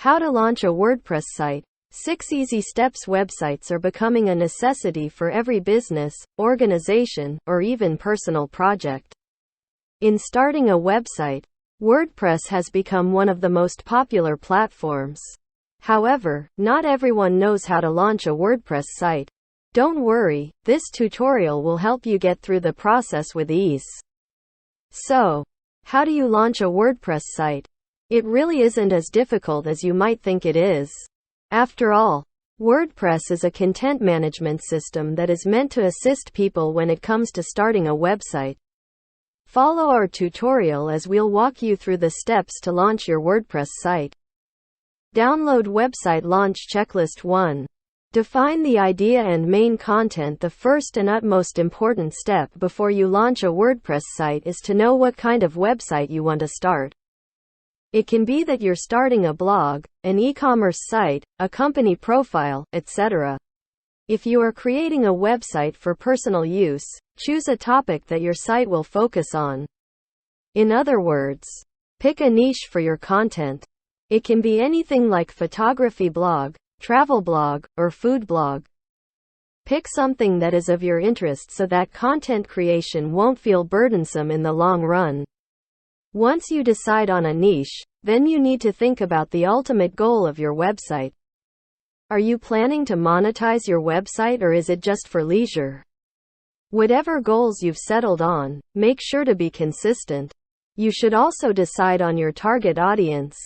How to launch a WordPress site. 6 easy steps. Websites are becoming a necessity for every business, organization, or even personal project. In starting a website, WordPress has become one of the most popular platforms. However, not everyone knows how to launch a WordPress site. Don't worry, this tutorial will help you get through the process with ease. So, how do you launch a WordPress site? It really isn't as difficult as you might think it is. After all, WordPress is a content management system that is meant to assist people when it comes to starting a website. Follow our tutorial as we'll walk you through the steps to launch your WordPress site. Download Website Launch Checklist 1. Define the idea and main content. The first and utmost important step before you launch a WordPress site is to know what kind of website you want to start. It can be that you're starting a blog, an e-commerce site, a company profile, etc. If you are creating a website for personal use, choose a topic that your site will focus on. In other words, pick a niche for your content. It can be anything like photography blog, travel blog, or food blog. Pick something that is of your interest so that content creation won't feel burdensome in the long run. Once you decide on a niche, then you need to think about the ultimate goal of your website. Are you planning to monetize your website, or is it just for leisure? Whatever goals you've settled on, make sure to be consistent. You should also decide on your target audience.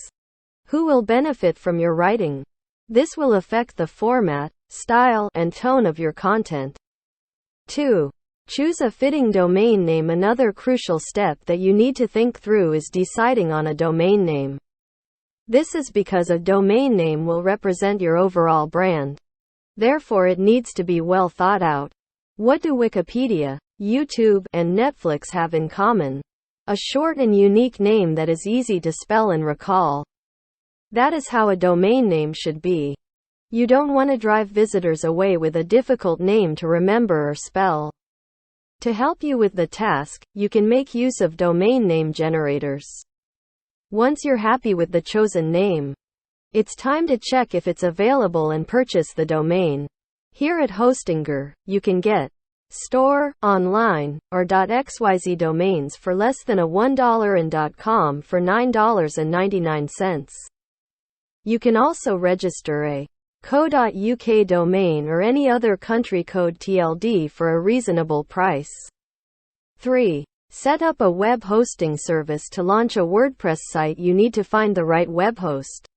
Who will benefit from your writing? This will affect the format, style, and tone of your content. 2. Choose a fitting domain name. Another crucial step that you need to think through is deciding on a domain name. This is because a domain name will represent your overall brand. Therefore, it needs to be well thought out. What do Wikipedia, YouTube, and Netflix have in common? A short and unique name that is easy to spell and recall. That is how a domain name should be. You don't want to drive visitors away with a difficult name to remember or spell. To help you with the task, you can make use of domain name generators. Once you're happy with the chosen name, it's time to check if it's available and purchase the domain. Here at Hostinger, you can get store, online, or .xyz domains for less than $1 and .com for $9.99. You can also register a .co.uk domain or any other country code TLD for a reasonable price. 3. Set up a web hosting service. To launch a WordPress site, you need to find the right web host.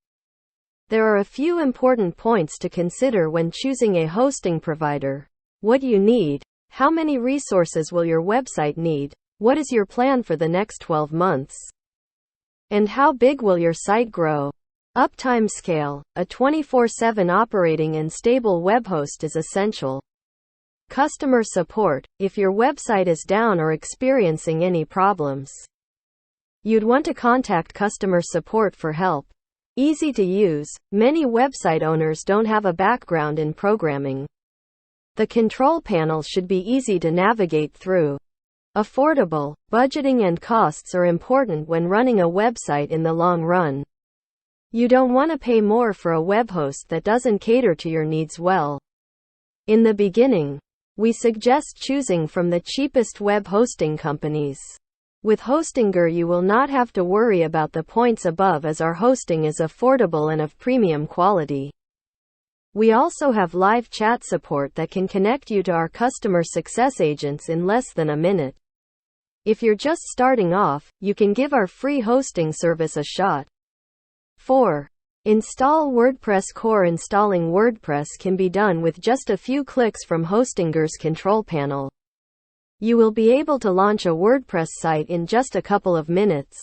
There are a few important points to consider when choosing a hosting provider. What you need. How many resources will your website need? What is your plan for the next 12 months? And how big will your site grow? Uptime scale. A 24/7 operating and stable web host is essential. Customer support. If your website is down or experiencing any problems, you'd want to contact customer support for help. Easy to use. Many website owners don't have a background in programming. The control panel should be easy to navigate through. Affordable. Budgeting and costs are important when running a website in the long run. You don't want to pay more for a web host that doesn't cater to your needs well. In the beginning, we suggest choosing from the cheapest web hosting companies. With Hostinger, you will not have to worry about the points above, as our hosting is affordable and of premium quality. We also have live chat support that can connect you to our customer success agents in less than a minute. If you're just starting off, you can give our free hosting service a shot. 4. Install WordPress core. Installing WordPress can be done with just a few clicks from Hostinger's control panel. You will be able to launch a WordPress site in just a couple of minutes.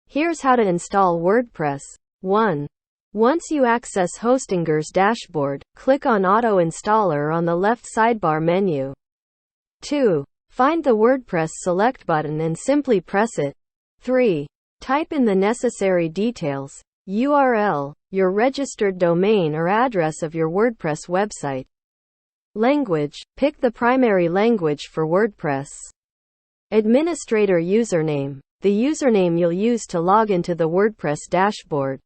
Here's how to install WordPress. 1. Once you access Hostinger's dashboard, click on Auto Installer on the left sidebar menu. 2. Find the WordPress select button and simply press it. 3. Type in the necessary details, URL, your registered domain or address of your WordPress website. Language, pick the primary language for WordPress. Administrator username, the username you'll use to log into the WordPress dashboard.